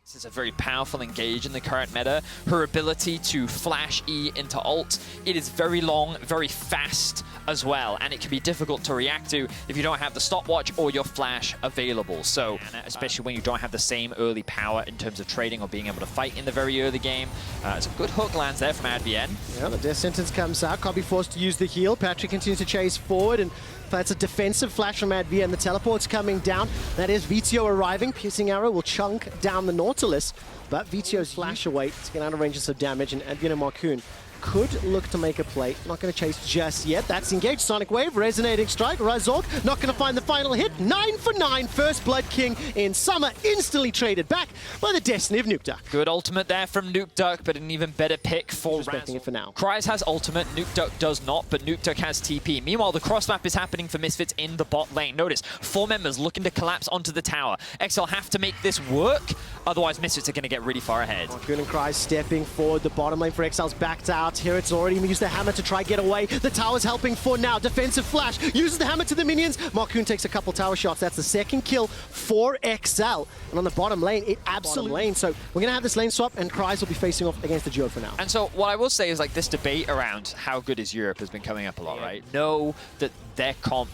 This is a very powerful engage in the current meta. Her ability to flash E into ult, it is very long, very fast as well, and it can be difficult to react to if you don't have the stopwatch or your flash available. So, especially when you don't have the same early power in terms of trading or being able to fight in the very early game. It's a good hook lands there from Advien. Yeah, the death sentence comes out. Can't be forced to use the heal. Patrick continues to chase forward, and that's a defensive flash from Advien. The teleport's coming down. That is Vito arriving. Piercing arrow will chunk down the Nautilus, but Vito's flash away to get out of range of some damage, and Advien and Marcoon could look to make a play. Not going to chase just yet. That's engaged. Sonic Wave, Resonating Strike. Razork not going to find the final hit. 9 for 9. First Blood King in summer. Instantly traded back by the destiny of Nukeduck. Good ultimate there from Nukeduck, but an even better pick for Respecting it for now. Kryze has ultimate, Nukeduck does not, but Nukeduck has TP. Meanwhile, the cross map is happening for Misfits in the bot lane. Notice, 4 members looking to collapse onto the tower. XL have to make this work, otherwise Misfits are going to get really far ahead. Marcoon and Kryze stepping forward. The bottom lane for XL's backed out. Here it's already used the hammer to try get away. The tower's helping for now. Defensive flash. Uses the hammer to the minions. Marcoon takes a couple tower shots. That's the second kill for XL. And on the bottom lane, it absolutely... So we're going to have this lane swap, and Kryze will be facing off against the duo for now. And so what I will say is, like, this debate around how good is Europe has been coming up a lot, right? Know that their comp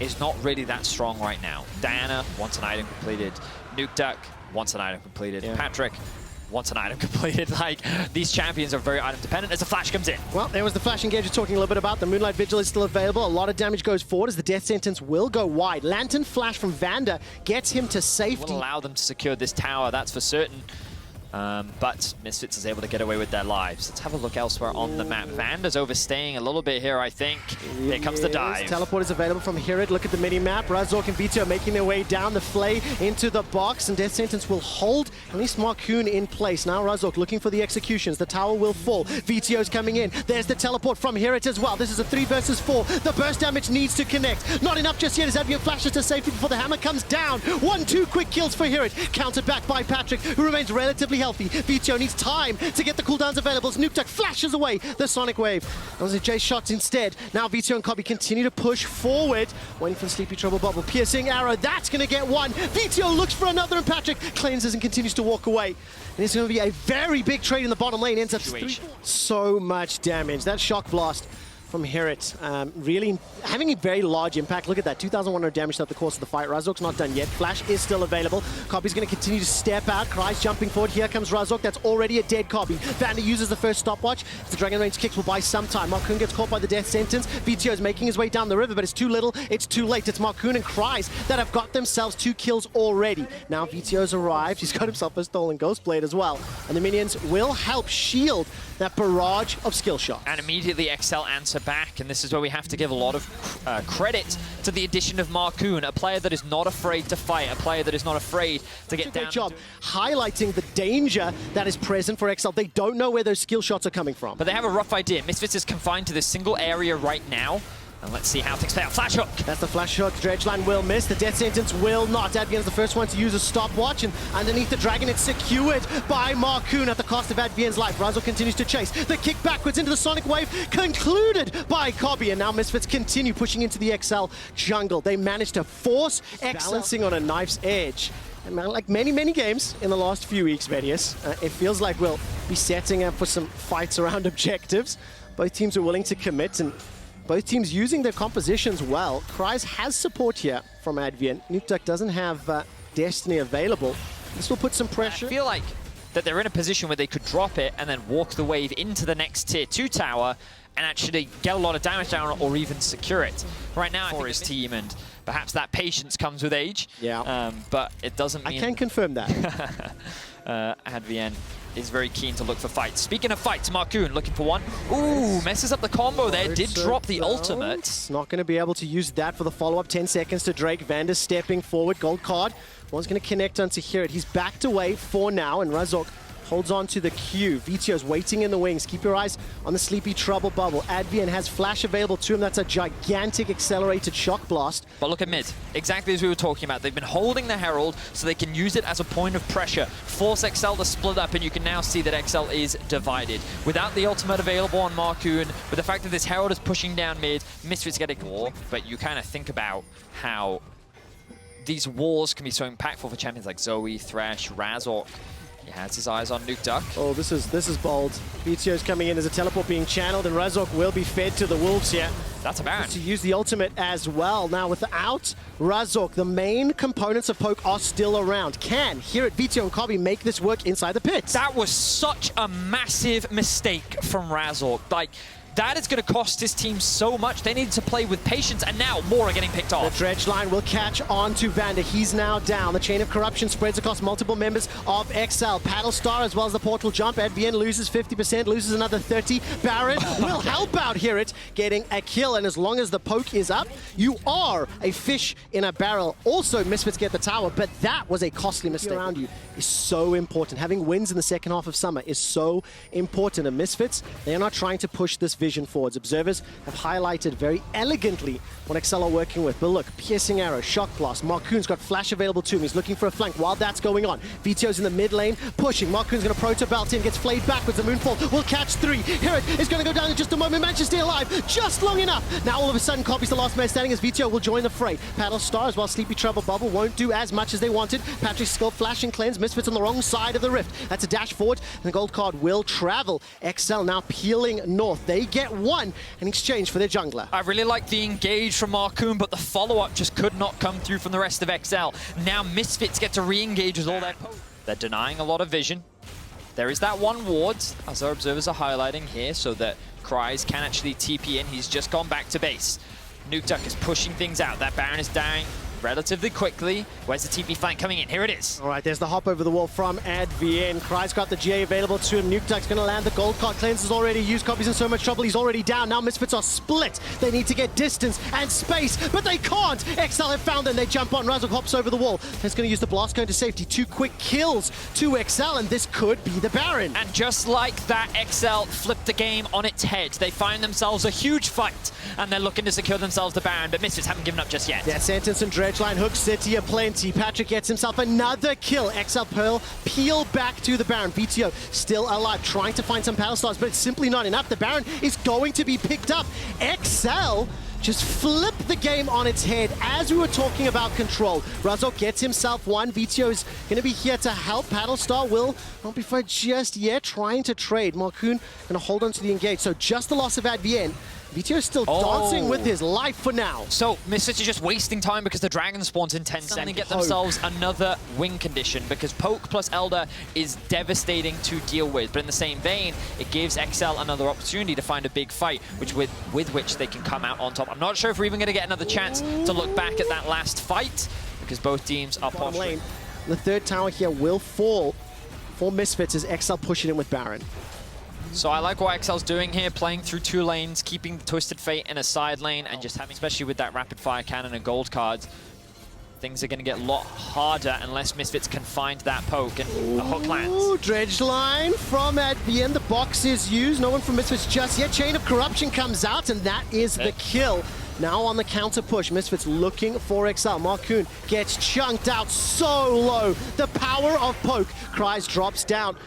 is not really that strong right now. Diana wants an item completed. Nukeduck wants an item completed. Yeah. Patrick wants an item completed. Like, these champions are very item dependent as the flash comes in. Well, there was the flash engage we're talking a little bit about. The Moonlight Vigil is still available. A lot of damage goes forward as the death sentence will go wide. Lantern flash from Vander gets him to safety. Will allow them to secure this tower, that's for certain. But Misfits is able to get away with their lives. Let's have a look elsewhere on the map. Vander's overstaying a little bit here, I think. Here comes the dive. Teleport is available from Hirid. Look at the mini-map. Razork and Vito making their way down the flay into the box, and Death Sentence will hold at least Marcoon in place. Now Razork looking for the executions. The tower will fall. Vito's coming in. There's the teleport from Hirid as well. This is a 3 versus 4. The burst damage needs to connect. Not enough just yet as Advien flashes to safety before the hammer comes down. 1-2 quick kills for Hirid. Countered back by Patrick, who remains relatively healthy. Vito needs time to get the cooldowns available as Nukeduck flashes away the Sonic Wave. That was a J shot instead. Now Vito and Cobby continue to push forward, waiting for the Sleepy Trouble Bubble. Piercing arrow, that's going to get one. Vito looks for another, and Patrick cleanses and continues to walk away. And it's going to be a very big trade in the bottom lane. Ends up so much damage. That shock blast from Hirit, really having a very large impact. Look at that, 2,100 damage throughout the course of the fight. Razork's not done yet. Flash is still available. Cobby's going to continue to step out. Kryze jumping forward. Here comes Razork. That's already a dead Cobby. Vander uses the first stopwatch. The Dragon Range kicks will buy some time. Marcoon gets caught by the death sentence. Vito is making his way down the river, but it's too little. It's too late. It's Marcoon and Kryze that have got themselves 2 kills already. Now Vito's arrived. He's got himself a stolen Ghost Blade as well. And the minions will help shield that barrage of skill shots. And immediately XL answer back, and this is where we have to give a lot of credit to the addition of Marcoon, a player that is not afraid to fight, a player that is not afraid to get down. Great job highlighting the danger that is present for XL. They don't know where those skill shots are coming from. But they have a rough idea. Misfits is confined to this single area right now. And let's see how things play out. Flash hook. That's the flash hook. Dredgeline will miss. The death sentence will not. Advien's the first one to use a stopwatch, and underneath the dragon, it's secured by Marcoon at the cost of Advien's life. Razork continues to chase. The kick backwards into the Sonic Wave, concluded by Cobby, and now Misfits continue pushing into the XL jungle. They managed to force XL balancing on a knife's edge. And like many games in the last few weeks, Vedius, it feels like we'll be setting up for some fights around objectives. Both teams are willing to commit, and both teams using their compositions well. Kryze has support here from Advien. Nukeduck doesn't have Destiny available. This will put some pressure. I feel like that they're in a position where they could drop it and then walk the wave into the next tier 2 tower and actually get a lot of damage down or even secure it. Right now, for his team, and perhaps that patience comes with age. Yeah. But it doesn't mean... I can confirm that. Advien is very keen to look for fights. Speaking of fights, Marcoon looking for one. Ooh, messes up the combo there. Did drop the ultimate. Not going to be able to use that for the follow-up. 10 seconds to Drake. Vander stepping forward. Gold card. One's going to connect onto Hirid. He's backed away for now, and Razork holds on to the Q. Vito's waiting in the wings. Keep your eyes on the Sleepy Trouble Bubble. Advien has flash available to him. That's a gigantic accelerated shock blast. But look at mid. Exactly as we were talking about. They've been holding the Herald so they can use it as a point of pressure. Force XL to split up, and you can now see that XL is divided. Without the ultimate available on Marcoon, with the fact that this Herald is pushing down mid, Misfits getting more. But you kind of think about how these wars can be so impactful for champions like Zoe, Thresh, Razork. He has his eyes on Nuke Duck. Oh, this is bold. BTO's coming in as a teleport being channeled, and Razork will be fed to the wolves here. That's a Baron. To use the ultimate as well. Now, without Razork, the main components of Poke are still around. Can, here at VTO and Kobe, make this work inside the pits? That was such a massive mistake from Razork. Like, that is going to cost his team so much. They need to play with patience, and now more are getting picked off. The dredge line will catch on to Vander. He's now down. The chain of corruption spreads across multiple members of XL. Paddle Star as well as the portal jump. Advien loses 50%, loses another 30. Baron will help out here it, getting a kill. And as long as the poke is up, you are a fish in a barrel. Also, Misfits get the tower, but that was a costly mistake. Around you is so important. Having wins in the second half of summer is so important. And Misfits, they are not trying to push this vision forwards. Observers have highlighted very elegantly what XL are working with. But look, piercing arrow, shock blast. Marcoon's got flash available to him. He's looking for a flank while that's going on. VTO's in the mid lane, pushing. Marcoon's going to proto belt in, gets flayed backwards. The Moonfall will catch 3. Herod is going to go down in just a moment. Managed to stay alive just long enough. Now all of a sudden, Copy's the last man standing as VTO will join the fray. Paddle Star as well. Sleepy Trouble Bubble won't do as much as they wanted. Patrick's skill flash and cleanse. Misfits on the wrong side of the rift. That's a dash forward, and the gold card will travel. XL now peeling north. They get 1 in exchange for their jungler. I really like the engage from Marcoon, but the follow-up just could not come through from the rest of XL. Now Misfits get to re-engage with all their poke. They're denying a lot of vision. There is that one ward, as our observers are highlighting here, so that Cries can actually TP in. He's just gone back to base. Nuke Duck is pushing things out. That Baron is dying relatively quickly. Where's the TP flank coming in? Here it is. All right, there's the hop over the wall from Advien. Cry's got the GA available to him. Nuke Duck's going to land the gold card. Cleanse is already used. Copy's in so much trouble. He's already down. Now Misfits are split. They need to get distance and space, but they can't. XL have found them. They jump on. Razork hops over the wall. He's going to use the blast cone to safety. 2 quick kills to XL, and this could be the Baron. And just like that, XL flipped the game on its head. They find themselves a huge fight, and they're looking to secure themselves the Baron, but Misfits haven't given up just yet. Yeah, Sentence and Dredgeline hook City aplenty. Patrick gets himself another kill. XL Pearl peel back to the Baron. VTO still alive, trying to find some Paddle Stars, but it's simply not enough. The Baron is going to be picked up. XL just flip the game on its head as we were talking about control. Razork gets himself 1. VTO is going to be here to help. Paddle Star will not be fired just yet, trying to trade. Marcoon going to hold on to the engage. So just the loss of Advien. VTO is still dancing with his life for now. So Misfits are just wasting time because the dragon spawns in 10 seconds. They get themselves another win condition because Poke plus Elder is devastating to deal with. But in the same vein, it gives XL another opportunity to find a big fight, with which they can come out on top. I'm not sure if we're even going to get another chance to look back at that last fight because both teams are posturing. The third tower here will fall for Misfits as XL pushing in with Baron. So I like what XL's doing here, playing through 2 lanes, keeping Twisted Fate in a side lane, and just having, especially with that rapid fire cannon and gold cards, things are going to get a lot harder unless Misfits can find that poke and a hook lands. Dredge line from Advien. The box is used. No one from Misfits just yet. Chain of Corruption comes out, and that is the kill. Now on the counter push, Misfits looking for XL. Marcoon gets chunked out so low. The power of poke. Cries drops down.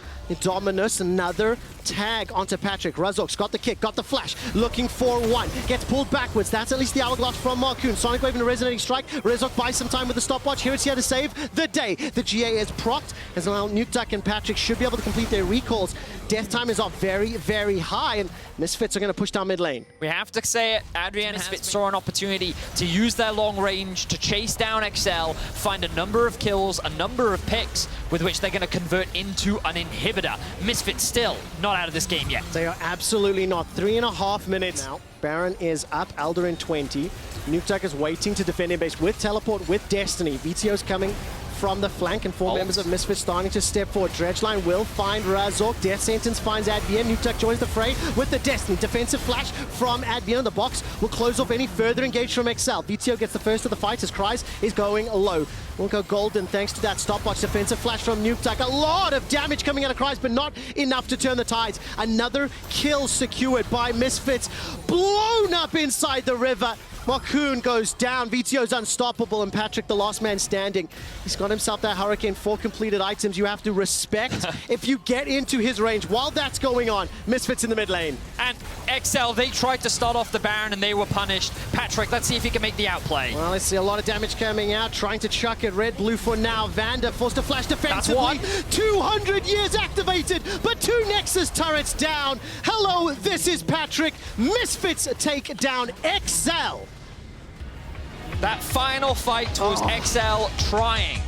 Dominus, another tag onto Patrick. Razork's got the kick, got the flash, looking for 1. Gets pulled backwards. That's at least the hourglass from Marcoon. Sonic Wave and a resonating strike. Razork buys some time with the stopwatch. Here it's here to save the day. The GA is procced, as now Nuke Duck and Patrick should be able to complete their recalls. Death time is up very, very high, and Misfits are going to push down mid lane. We have to say it, Adrien Misfits saw an opportunity to use their long range to chase down XL, find a number of kills, a number of picks, with which they're going to convert into an inhibitor. Misfits still not out of this game yet. They are absolutely not. 3.5 minutes now. Baron is up, Elder in 20. Nuke Duck is waiting to defend in base with teleport, with Destiny. VTO's coming from the flank, and 4 members of Misfits starting to step forward. Dredgeline will find Razork. Death Sentence finds Advien. Nuke Duck joins the fray with the Destiny. Defensive flash from Advien. The box will close off any further engage from XL. VTO gets the first of the fight as Cries is going low. Won't go golden thanks to that stopwatch. Defensive flash from Nuke Duck. A lot of damage coming out of Cries, but not enough to turn the tides. Another kill secured by Misfits. Blown up inside the river. Marcoon goes down. VTO's unstoppable, and Patrick, the last man standing. He's got himself that Hurricane. 4 completed items you have to respect if you get into his range. While that's going on, Misfits in the mid lane. And XL, they tried to start off the Baron and they were punished. Patrick, let's see if he can make the outplay. Well, let's see a lot of damage coming out, trying to chuck it. Red, blue for now. Vander forced to flash defensively. 200 years activated, but 2 Nexus turrets down. Hello, this is Patrick. Misfits take down XL. That final fight was XL trying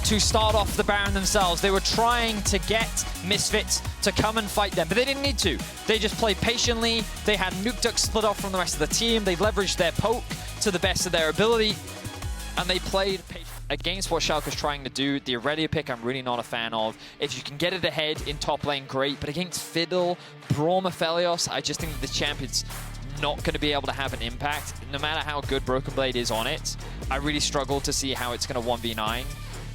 to start off the Baron themselves. They were trying to get Misfits to come and fight them, but they didn't need to. They just played patiently. They had Nuke Duck split off from the rest of the team. They leveraged their poke to the best of their ability, and they played against what Schalke's trying to do. The Aurelia pick I'm really not a fan of. If you can get it ahead in top lane, great, but against Fiddle, Braum, Aphelios, I just think the champion's not going to be able to have an impact. No matter how good Broken Blade is on it, I really struggle to see how it's going to 1v9.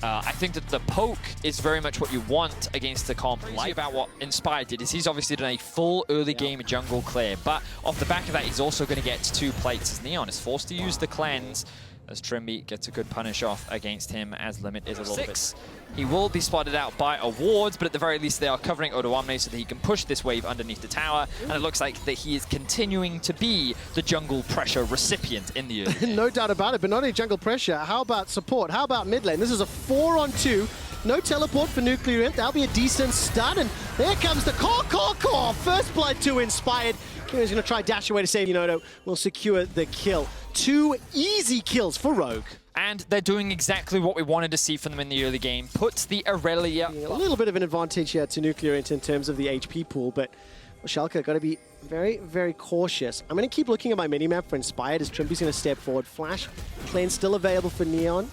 I think that the poke is very much what you want against the comp. Like about what Inspired did is he's obviously done a full early game jungle clear, but off the back of that, he's also going to get 2 plates as Neon is forced to use the cleanse as Trimby gets a good punish off against him as Limit is a little bit. He will be spotted out by Awards, but at the very least they are covering Odoamne so that he can push this wave underneath the tower, and it looks like that he is continuing to be the jungle pressure recipient in the early. No doubt about it, but not only jungle pressure. How about support? How about mid lane? This is a 4-on-2. No teleport for Nuclear Imp. That'll be a decent stun, and there comes the core. First blood to Inspired. He's going to try dash away to save Yunoto. Will secure the kill. 2 easy kills for Rogue. And they're doing exactly what we wanted to see from them in the early game. Puts the Aurelia... A little bit of an advantage here to Nuclear Int in terms of the HP pool, but Schalke got to be very, very cautious. I'm going to keep looking at my minimap for Inspired as Trimby's going to step forward. Flash lane still available for Neon.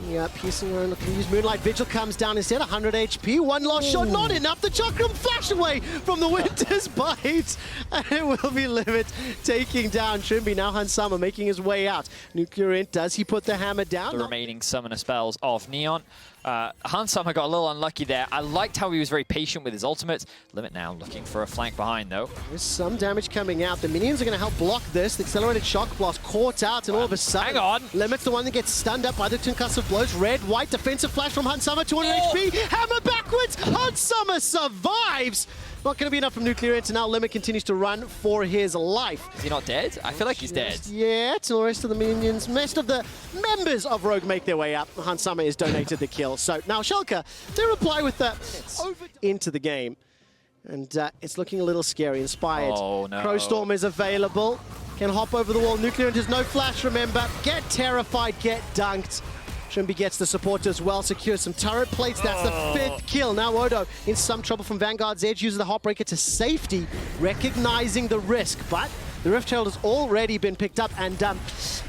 Yeah, piercing around, looking to use Moonlight Vigil, comes down instead, 100 HP, 1 lost shot, not enough. The Chakram flash away from the Winter's Bite, and it will be Limit taking down Trimby. Now Hansama making his way out. Nuclear Int, does he put the hammer down? The remaining summoner spells of Neon. Hansama got a little unlucky there. I liked how he was very patient with his ultimate. Limit now looking for a flank behind, though. There's some damage coming out. The minions are going to help block this. The accelerated shock blast caught out, and all of a sudden, hang on. Limit's the one that gets stunned up by the concussive blows. Red, white, defensive flash from Hansama, 200 HP. Hammer backwards. Hansama survives. Not going to be enough from Nuclear Int, and now Limit continues to run for his life. Is he not dead? I feel like he's dead. Yeah, till the rest of the minions, most of the members of Rogue make their way up. Hansama is donated the kill. So now Schalke, they reply with the into the game. And it's looking a little scary. Inspired. Oh, no. Crowstorm is available. Can hop over the wall. Nuclear Int has no flash, remember. Get terrified, get dunked. Trimby gets the support as well, secures some turret plates. That's the 5th kill. Now Odo in some trouble from Vanguard's edge, uses the Heartbreaker to safety, recognizing the risk. But the Rift Herald has already been picked up, and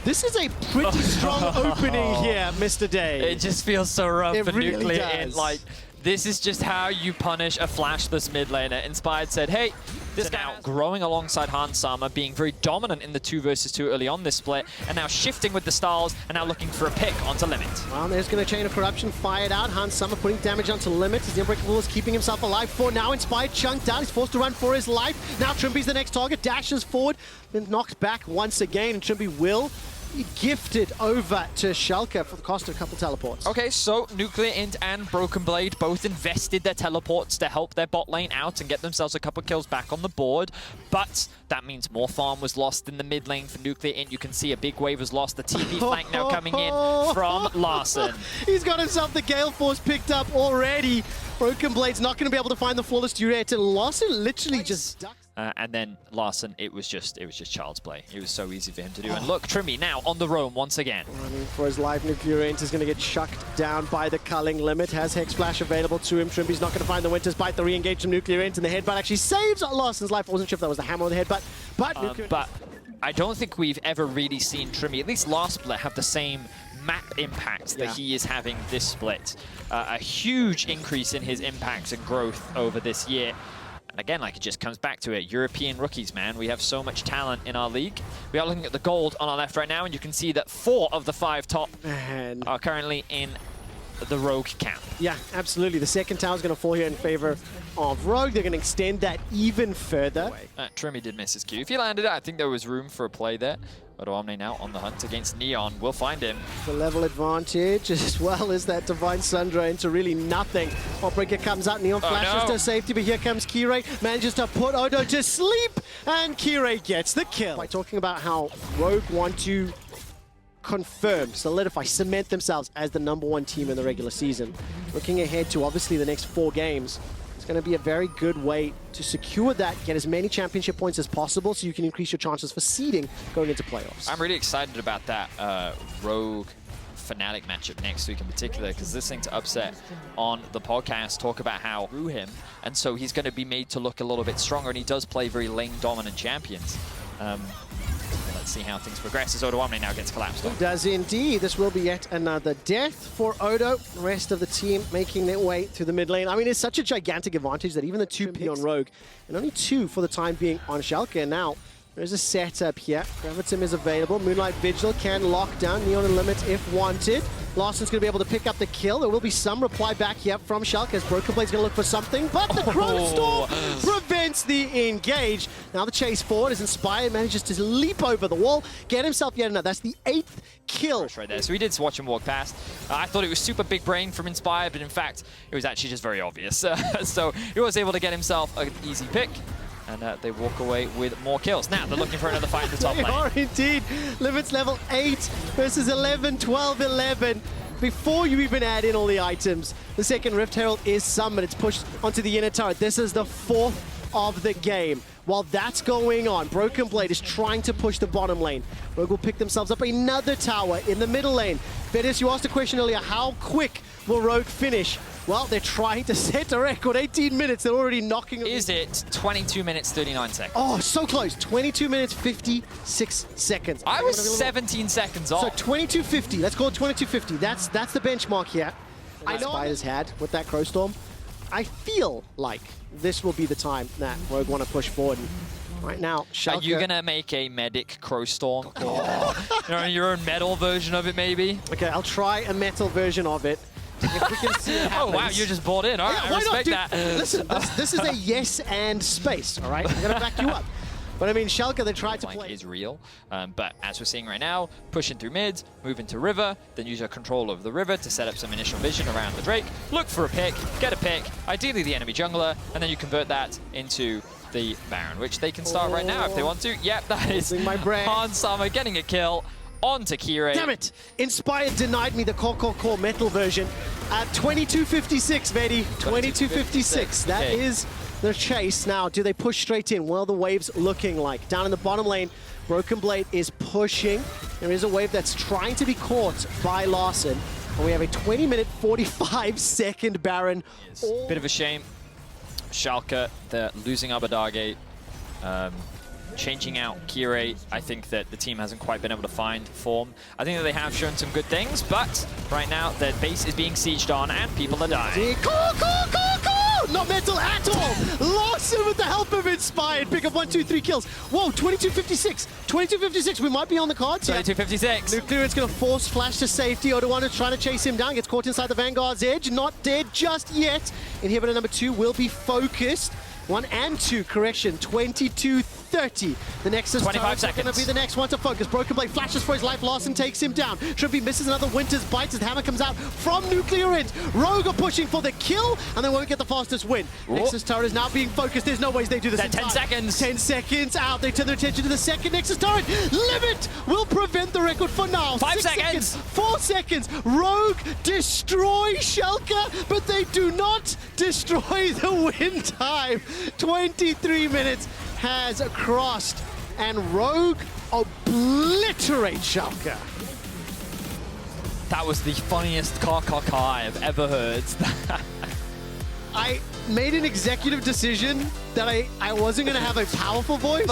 this is a pretty strong opening here, Mr. Day. It just feels so rough for really Nuclear does. Int. Like, this is just how you punish a flashless mid laner. Inspired said, hey, this guy now growing alongside Hansama, being very dominant in the 2 versus 2 early on this split, and now shifting with the stars, and now looking for a pick onto Limit. Well, there's going to Chain of Corruption fired out. Hansama putting damage onto Limit as the Unbreakable is keeping himself alive for now. Inspired chunked out. He's forced to run for his life. Now Trimby's the next target. Dashes forward, then knocked back once again, and Trimby will be gifted over to Schalke for the cost of a couple teleports. Okay, so Nuclear Int and Broken Blade both invested their teleports to help their bot lane out and get themselves a couple kills back on the board, but that means more farm was lost in the mid lane for Nuclear Int. You can see a big wave was lost. The TP flank now coming in from Larson. He's got himself the Gale Force picked up already. Broken Blade's not going to be able to find the flawless duet, and Larson literally just ducks. And then Larson, it was just child's play. It was so easy for him to do. And look, Trimby now on the roam once again. Running for his life, Nuclear Int is going to get chucked down by the culling. Limit has Hex Flash available to him. Trimby's not going to find the Winter's Bite. The re-engage from Nuclear Int, and the headbutt actually saves Larson's life. I wasn't sure if that was the hammer or the headbutt, but I don't think we've ever really seen Trimby, at least last split, have the same map impact that he is having this split. A huge increase in his impact and growth over this year. And again, like, it just comes back to it. European rookies, man. We have so much talent in our league. We are looking at the gold on our left right now, and you can see that 4 of the 5 top are currently in the Rogue camp. Yeah, absolutely. The second tower is going to fall here in favor of Rogue. They're going to extend that even further. Trimmy did miss his cue. If he landed it, I think there was room for a play there. Odoamne now on the hunt against Neon. We'll find him. The level advantage as well as that Divine Sundra into really nothing. Heartbreaker comes out, Neon flashes to safety, but here comes Kirei, manages to put Odo to sleep, and Kirei gets the kill. By talking about how Rogue want to confirm, solidify, cement themselves as the #1 team in the regular season. Looking ahead to obviously the next 4 games, it's going to be a very good way to secure that, get as many championship points as possible so you can increase your chances for seeding going into playoffs. I'm really excited about that Rogue Fnatic matchup next week in particular, because listening to Upset on the podcast talk about how through him, and so he's going to be made to look a little bit stronger, and he does play very lane-dominant champions. Let's see how things progress as Odoamne now gets collapsed on. Does indeed. This will be yet another death for Odo. The rest of the team making their way through the mid lane. I mean, it's such a gigantic advantage that even the 2 picks on Rogue, and only 2 for the time being on Schalke. And now, there's a setup here. Gravitum is available. Moonlight Vigil can lock down Neon and Limit if wanted. Larsen's going to be able to pick up the kill. There will be some reply back here from Schalke as Broken Blade's going to look for something, but the Chrono Storm prevents the engage. Now the chase forward as Inspired manages to leap over the wall, get himself yet another. That's the 8th kill. Right there. So we did watch him walk past. I thought it was super big brain from Inspired, but in fact, it was actually just very obvious. So he was able to get himself an easy pick. And they walk away with more kills. Now they're looking for another fight in the top lane. They are indeed. Limit's level 8 versus 11, 12, 11. Before you even add in all the items, the second Rift Herald is summoned. It's pushed onto the inner turret. This is the 4th of the game. While that's going on, Broken Blade is trying to push the bottom lane. Rogue will pick themselves up another tower in the middle lane. Bettis, you asked a question earlier, how quick will Rogue finish? Well, they're trying to set a record. 18 minutes, they're already knocking... Is it 22 minutes, 39 seconds? Oh, so close. 22 minutes, 56 seconds. I was 17 seconds off. So 22.50. Let's call it 22.50. That's the benchmark here. I know Spiders had with that Crow Storm. I feel like this will be the time that Rogue want to push forward. And right now, Schalke... Are you going to make a Medic Crow Storm? Or your own metal version of it, maybe? Okay, I'll try a metal version of it. If we can see it oh, wow, you just bought in. All right, I respect that. Listen, this is a yes and space, all right? I'm going to back you up. But I mean, Schalke, they tried to play. Is real, but as we're seeing right now, pushing through mid, move into river, then use your control of the river to set up some initial vision around the Drake, look for a pick, get a pick, ideally the enemy jungler, and then you convert that into the Baron, which they can start right now if they want to. Yep, that is Han Sama getting a kill. On to Kirei. Damn it! Inspired denied me the core metal version at 22.56, Vedi. 22.56. That is the chase. Now, do they push straight in? Well, the wave's looking like. Down in the bottom lane, Broken Blade is pushing. There is a wave that's trying to be caught by Larsen. And we have a 20-minute, 45-second Baron. Bit of a shame. Schalke, they're losing Abadage. Changing out Kirei, I think that the team hasn't quite been able to find form. I think that they have shown some good things, but right now their base is being sieged on and people are dying. Not metal at all! Larsen with the help of Inspired. Pick up 1, 2, 3 kills. Whoa, 22.56. 22.56, we might be on the cards. 22.56. Nuclear's going to force Flash to safety. Odoamne trying to chase him down. Gets caught inside the Vanguard's edge. Not dead just yet. Inhibitor number 2 will be focused. 1 and 2, correction, 22.30. The Nexus 25 seconds. Going to be the next one to focus. Broken Blade flashes for his life. Larsen takes him down. Trippy misses another Winter's Bites as the hammer comes out from Nuclear Ends. Rogue are pushing for the kill, and they won't get the fastest win. Nexus turret is now being focused. There's no ways they do this in 10 seconds. 10 seconds out. They turn their attention to the second Nexus turret. Limit will prevent the record for now. 5 seconds. 4 seconds. Rogue destroy Schalke, but they do not destroy the win time. 23 minutes has crossed, and Rogue obliterate Schalke. That was the funniest caw I've ever heard. I made an executive decision that I wasn't going to have a powerful voice,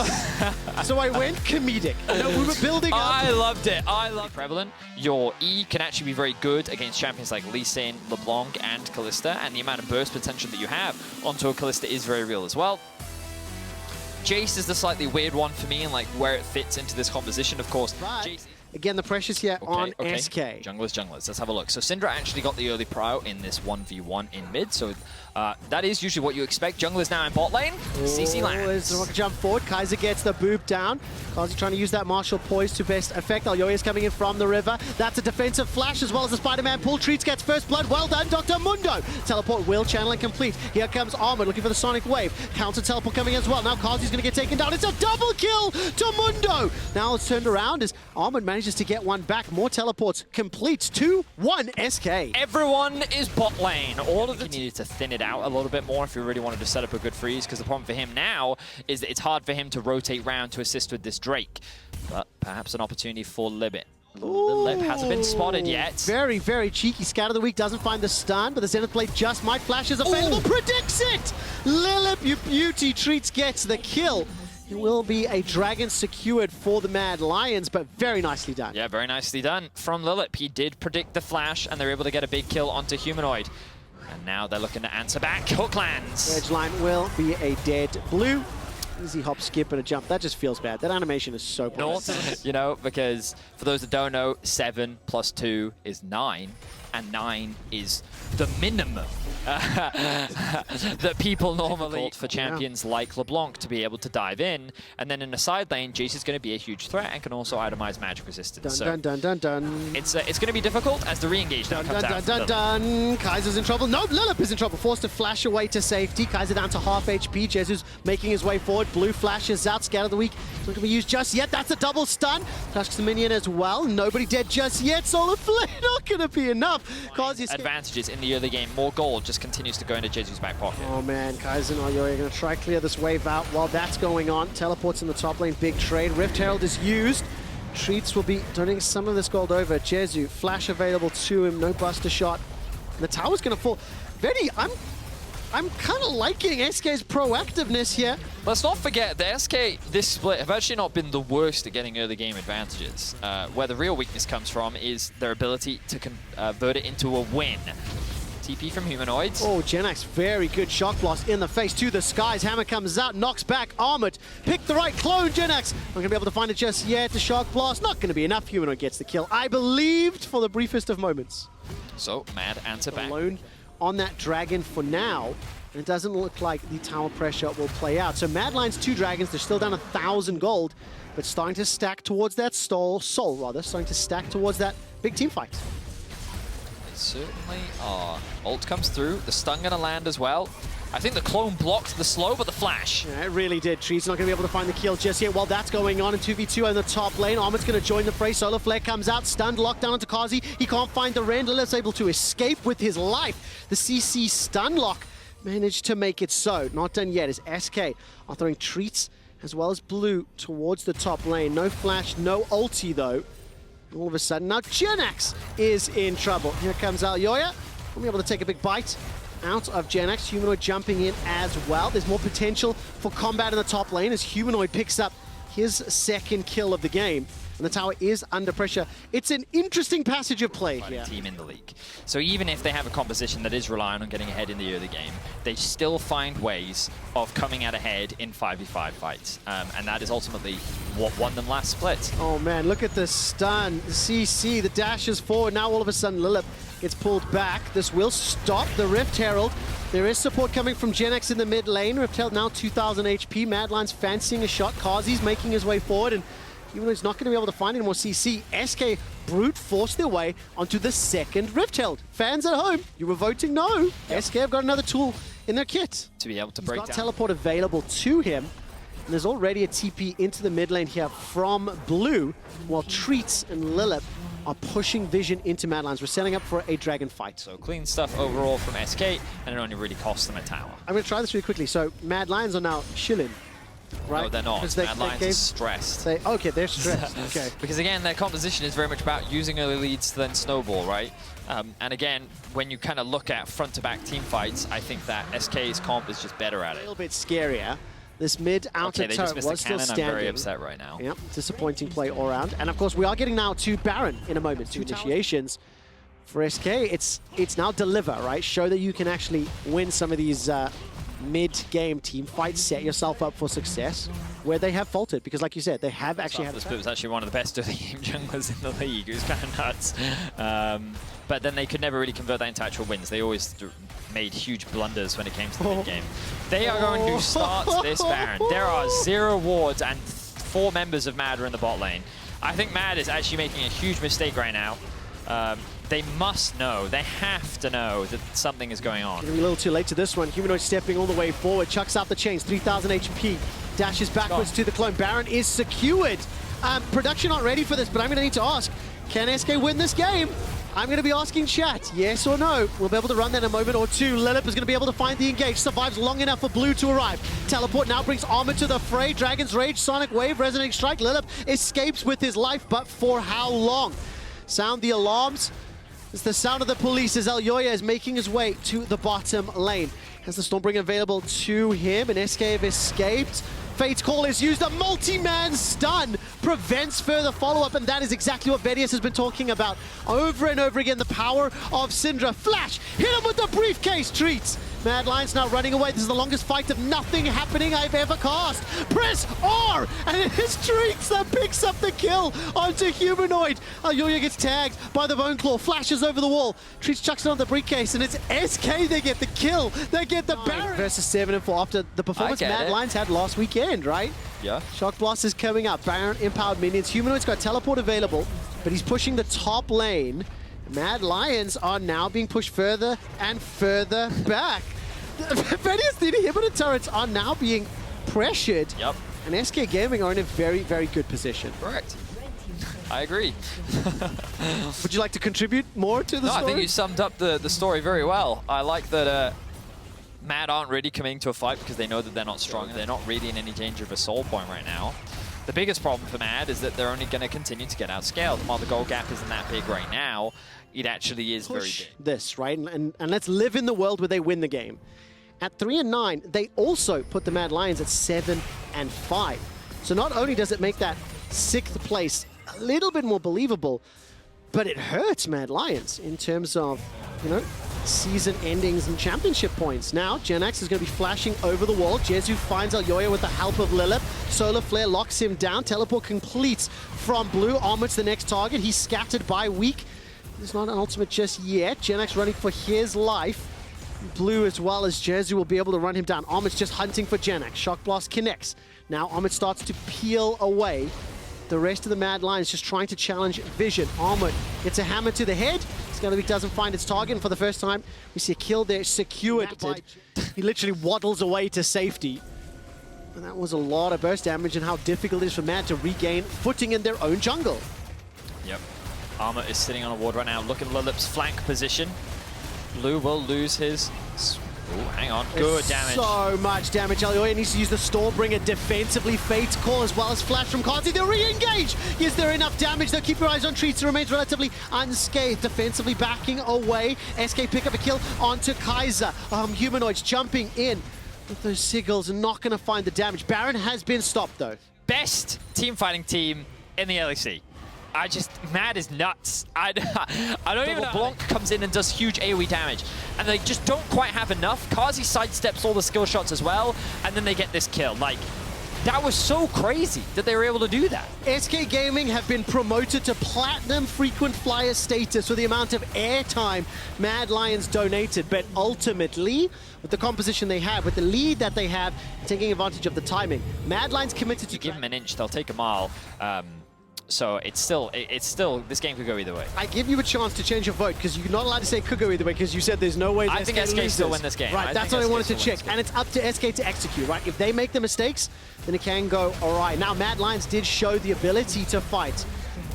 so I went comedic. No, we were building up. I loved it. I love prevalent. Your E can actually be very good against champions like Lee Sin, LeBlanc, and Kalista, and the amount of burst potential that you have onto a Kalista is very real as well. Jace is the slightly weird one for me and like where it fits into this composition, of course. But Jace Again, the pressure's here on SK. Junglers. Let's have a look. So Syndra actually got the early prio in this 1v1 in mid, so that is usually what you expect. Junglers now in bot lane. CC lands. There's the rocket jump forward. Kaiser gets the boop down. Kazi trying to use that martial poise to best effect. Alyoya's coming in from the river. That's a defensive flash as well as the Spider-Man pull. Treats gets first blood. Well done, Dr. Mundo. Teleport will channel and complete. Here comes Armored looking for the Sonic Wave. Counter teleport coming as well. Now Kazi's going to get taken down. It's a double kill to Mundo. Now it's turned around as Armored manages to get one back. More teleports. Completes 2-1 SK. Everyone is bot lane. All of the needed to thin it out a little bit more if you really wanted to set up a good freeze, because the problem for him now is that it's hard for him to rotate round to assist with this Drake. But perhaps an opportunity for Libit. Lilip hasn't been spotted yet. Very, very cheeky. Scout of the week doesn't find the stun, but the Zenith Blade just might. Flash is available. Predicts it! Lilip, you beauty. Treats gets the kill. It will be a dragon secured for the Mad Lions, but very nicely done. Yeah, very nicely done from Lilip. He did predict the flash, and they're able to get a big kill onto Humanoid. And now they're looking to answer back. Hook lands. Edge line will be a dead blue. Easy hop, skip, and a jump. That just feels bad. That animation is so poor. You know, because for those that don't know, 7 + 2 is 9, and 9 is the minimum that people normally for champions like LeBlanc to be able to dive in. And then in the side lane, Jace is going to be a huge threat and can also itemize magic resistance. Dun, dun, dun, dun, dun. It's going to be difficult as the re-engage now comes out. Dun, dun, dun. Kaiser's in trouble. No, Lilip is in trouble. Forced to flash away to safety. Kaiser down to half HP. Jesus making his way forward. Blue flashes out. Scout of the week. It's not going to be used just yet. That's a double stun. Touches the minion as well. Nobody dead just yet. Solar Flare not going to be enough. Advantages in the early game. More gold just continues to go into Jesus' back pocket. Oh man, Kaiser and Alyoya are going to try clear this wave out while that's going on. Teleports in the top lane. Big trade. Rift Herald is used. Treats will be donating some of this gold over. Jezu, flash available to him. No buster shot. And the tower's going to fall. Very, I'm kind of liking SK's proactiveness here. Let's not forget the SK this split have actually not been the worst at getting early game advantages. Where the real weakness comes from is their ability to convert it into a win. TP from Humanoids. Oh, Genax, very good shock blast in the face to the skies. Hammer comes out, knocks back, Armored. Pick the right clone, Genax. Not going to be able to find it just yet. The shock blast, not going to be enough. Humanoid gets the kill. I believed for the briefest of moments. So, Mad answer back. Alone on that dragon for now. And it doesn't look like the tower pressure will play out. So Mad Lions 2 dragons, they're still down 1,000 gold, but starting to stack towards that soul, starting to stack towards that big team fight. They certainly are. Ult comes through, the stun gonna land as well. I think the clone blocked the slow, but the flash. Yeah, it really did. Tree's not going to be able to find the kill just yet. While that's going on in 2v2 in the top lane, Armored's going to join the fray. Solar Flare comes out, stunned, locked down onto Kazi. He can't find the Rend. Lilith's able to escape with his life. The CC stun lock managed to make it so. Not done yet as SK are throwing Treats as well as Blue towards the top lane. No flash, no ulti though. All of a sudden, now Genax is in trouble. Here comes Alyoya. We'll be able to take a big bite out of Genax. Humanoid jumping in as well. There's more potential for combat in the top lane as Humanoid picks up his second kill of the game. And the tower is under pressure. It's an interesting passage of play here. Team in the league. So even if they have a composition that is relying on getting ahead in the early game, they still find ways of coming out ahead in 5v5 fights. And that is ultimately what won them last split. Oh man, look at the stun. The CC, the dash is forward. Now all of a sudden Lilip gets pulled back. This will stop the Rift Herald. There is support coming from Genax in the mid lane. Rift Herald now 2,000 HP. Mad Lions fancying a shot. Kazi's making his way forward, and even though he's not going to be able to find any more CC, SK brute forced their way onto the second Rift Herald. Fans at home, you were voting no. Yep. SK have got another tool in their kit. To be able to break down. He's got teleport available to him. And there's already a TP into the mid lane here from Blue, while Treats and Lilip are pushing Vision into Mad Lions. We're setting up for a dragon fight. So clean stuff overall from SK, and it only really costs them a tower. I'm going to try this really quickly. So Mad Lions are now chilling. Right? No, they're not. Mad Lions are stressed. Okay, they're stressed. Okay. Because again, their composition is very much about using early leads to then snowball, right? And again, when you kind of look at front-to-back team fights, I think that SK's comp is just better at it. A little bit scarier. This mid-outer turret was still standing. I'm very upset right now. Yep, disappointing play all around. And of course, we are getting now to Baron in a moment. 2 initiations. For SK, it's now deliver, right? Show that you can actually win some of these mid-game team fight, set yourself up for success where they have faltered, because like you said, they have actually had... This was actually one of the best early game junglers in the league. It was kind of nuts. But then they could never really convert that into actual wins. They always made huge blunders when it came to the mid-game. They are going to start this Baron. There are 0 wards and 4 members of Mad are in the bot lane. I think Mad is actually making a huge mistake right now. They must know, they have to know that something is going on. Getting a little too late to this one. Humanoid stepping all the way forward, chucks out the chains, 3,000 HP, dashes backwards to the clone. Baron is secured. Production not ready for this, but I'm going to need to ask, can SK win this game? I'm going to be asking chat, yes or no. We'll be able to run that in a moment or two. Lilip is going to be able to find the engage, survives long enough for Blue to arrive. Teleport now brings Armor to the fray. Dragon's Rage, Sonic Wave, Resonating Strike. Lilip escapes with his life, but for how long? Sound the alarms. It's the sound of the police as Elyoya is making his way to the bottom lane. Has the Stormbringer available to him, and SK have escaped. Fate's Call is used, a multi-man stun prevents further follow-up, and that is exactly what Vedius has been talking about over and over again, the power of Syndra. Flash, hit him with the briefcase treats. Mad Lion's now running away. This is the longest fight of nothing happening I've ever cast. Press R, and it is Treats that picks up the kill onto Humanoid. Elyoya gets tagged by the Bone Claw, flashes over the wall. Treats chucks it on the briefcase, and it's SK, they get the kill. They get the Baron. Versus 7 and 4 after the performance Mad Lions had last weekend, right? Yeah. Shock Blast is coming up. Baron empowered minions. Humanoid's got teleport available, but he's pushing the top lane. Mad Lions are now being pushed further and further back. Vedius, the inhibitor turrets are now being pressured. Yep. And SK Gaming are in a very, very good position. Correct. I agree. Would you like to contribute more to the story? I think you summed up the story very well. I like that Mad aren't really coming to a fight because they know that they're not strong. They're not really in any danger of a soul point right now. The biggest problem for Mad is that they're only going to continue to get outscaled. While the goal gap isn't that big right now, it actually is very big. This, right? And let's live in the world where they win the game. At 3 and 9, they also put the Mad Lions at 7 and 5. So not only does it make that 6th place a little bit more believable, but it hurts Mad Lions in terms of, you know, season endings and championship points. Now, Genax is going to be flashing over the wall. Jezu finds Elyoya with the help of Lilip. Solar Flare locks him down. Teleport completes from Blue. Armor's the next target. He's scattered by Weak. There's not an ultimate just yet. Genax running for his life. Blue as well as Jezu will be able to run him down. Armor's just hunting for Genax. Shock Blast connects. Now Armor starts to peel away. The rest of the Mad Lions just trying to challenge Vision. Armor gets a hammer to the head. Skelebeak doesn't find its target, and for the first time, we see a kill there secured. He literally waddles away to safety. And that was a lot of burst damage, and how difficult it is for Mad to regain footing in their own jungle. Yep. Armor is sitting on a ward right now. Look at Lilip's flank position. Blue will lose his... Ooh, hang on. Good damage. So much damage. Elyoya needs to use the Stormbringer defensively. Fate's Call as well as Flash from Kazi. They'll re-engage. Is there enough damage? They'll keep your eyes on Treats. It remains relatively unscathed. Defensively backing away. SK pick up a kill onto Kaiser. Humanoids jumping in with those sigils and not going to find the damage. Baron has been stopped though. Best team fighting team in the LEC. Mad is nuts. I don't even know. Blanc comes in and does huge AoE damage, and they just don't quite have enough. Kazi sidesteps all the skill shots as well, and then they get this kill. Like, that was so crazy that they were able to do that. SK Gaming have been promoted to Platinum Frequent Flyer status for the amount of airtime Mad Lions donated, but ultimately, with the composition they have, with the lead that they have, taking advantage of the timing, Mad Lions committed to... You give them an inch, they'll take a mile. So it's still, this game could go either way. I give you a chance to change your vote because you're not allowed to say it could go either way because you said there's no way I think SK still win this game. Right, that's what I wanted to check. And it's up to SK to execute, right? If they make the mistakes, then it can go all right. Now, Mad Lions did show the ability to fight.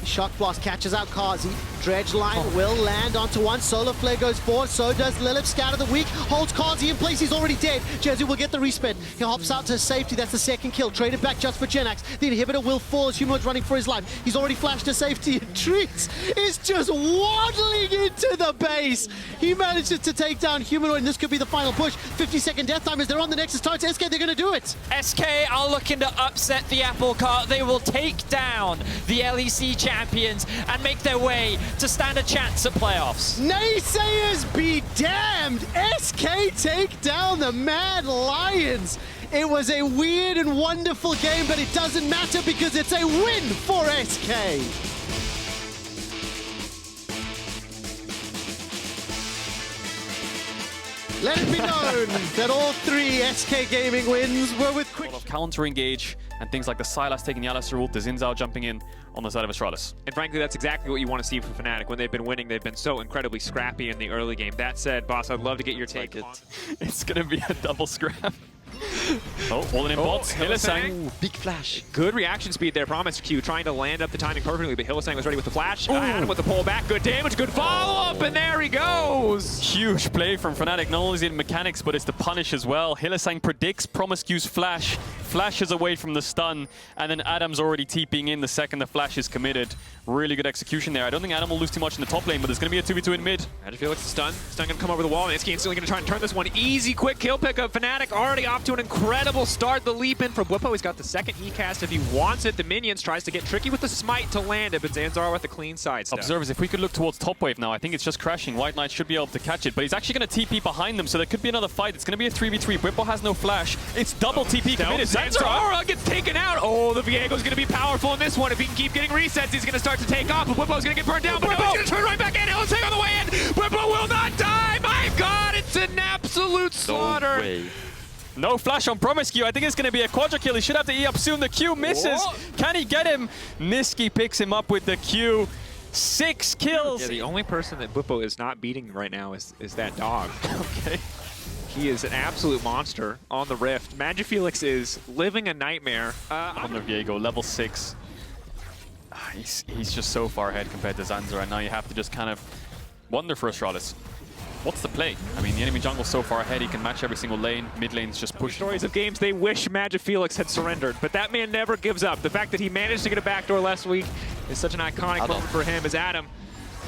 Shock Blast catches out Kazi. Dredge line will land onto one. Solar Flare goes forward. So does Lilip. Scatter the Weak. Holds Kazi in place. He's already dead. Jezu will get the respin. He hops out to safety. That's the second kill. Traded back just for Genax. The inhibitor will fall as Humanoid's running for his life. He's already flashed to safety. And Treats is just waddling into the base. He manages to take down Humanoid, and this could be the final push. 50-second death time as they're on the Nexus turret. SK, they're going to do it. SK are looking to upset the apple cart. They will take down the LEC champions and make their way to stand a chance at playoffs. Naysayers be damned! SK take down the Mad Lions. It was a weird and wonderful game, but it doesn't matter because it's a win for SK. Let it be known that all 3 SK Gaming wins were with quick... A lot of counter-engage and things like the Sylas taking the Alistar ult, the Xin Zhao jumping in on the side of Astralis. And frankly, that's exactly what you want to see from Fnatic. When they've been winning, they've been so incredibly scrappy in the early game. That said, Boss, I'd love to get your take on... It's going to be a double scrap. Oh, all in bots. Hylissang. Big flash. Good reaction speed there, Promise Q, trying to land up the timing perfectly, but Hylissang was ready with the flash. Adam with the pull back, good damage, good follow-up, and there he goes! Huge play from Fnatic. Not only is it mechanics, but it's the punish as well. Hylissang predicts Promise Q's flash, flashes away from the stun, and then Adam's already TPing in the second the flash is committed. Really good execution there. I don't think Adam will lose too much in the top lane, but there's going to be a 2v2 in mid. Felix stun going to come over the wall, and Iski instantly going to try and turn this one. Easy, quick kill pickup. Fnatic already off to an incredible start. The leap in from Bwipo. He's got the second E-cast if he wants it. The minions tries to get tricky with the smite to land it, but Zanzara with the clean side step. Observers, if we could look towards top wave now, I think it's just crashing. White Knight should be able to catch it, but he's actually going to TP behind them, so there could be another fight. It's going to be a 3v3. Bwipo has no flash. It's double TP committed. Zanzara gets taken out. Oh, the Viego's going to be powerful in this one. If he can keep getting resets, he's going to start to take off, but Bwipo's going to get burned down, but no, he's going to turn right back in. Hylissang on the way in. Bwipo will not die. My God, it's an absolute slaughter. No way. No flash on Promise Q. I think it's going to be a quadra kill. He should have to E up soon. The Q misses. Whoa. Can he get him? Niski picks him up with the Q. 6 kills. Yeah, the only person that Bwipo is not beating right now is that dog. Okay. He is an absolute monster on the Rift. Felix is living a nightmare. On the Viego, level 6. He's just so far ahead compared to Zanzara, and now you have to just kind of wonder for Astralis. What's the play? I mean, the enemy jungle's so far ahead, he can match every single lane. Mid lane's just pushing. Stories of games they wish Felix had surrendered, but that man never gives up. The fact that he managed to get a backdoor last week is such an iconic moment for him as Adam.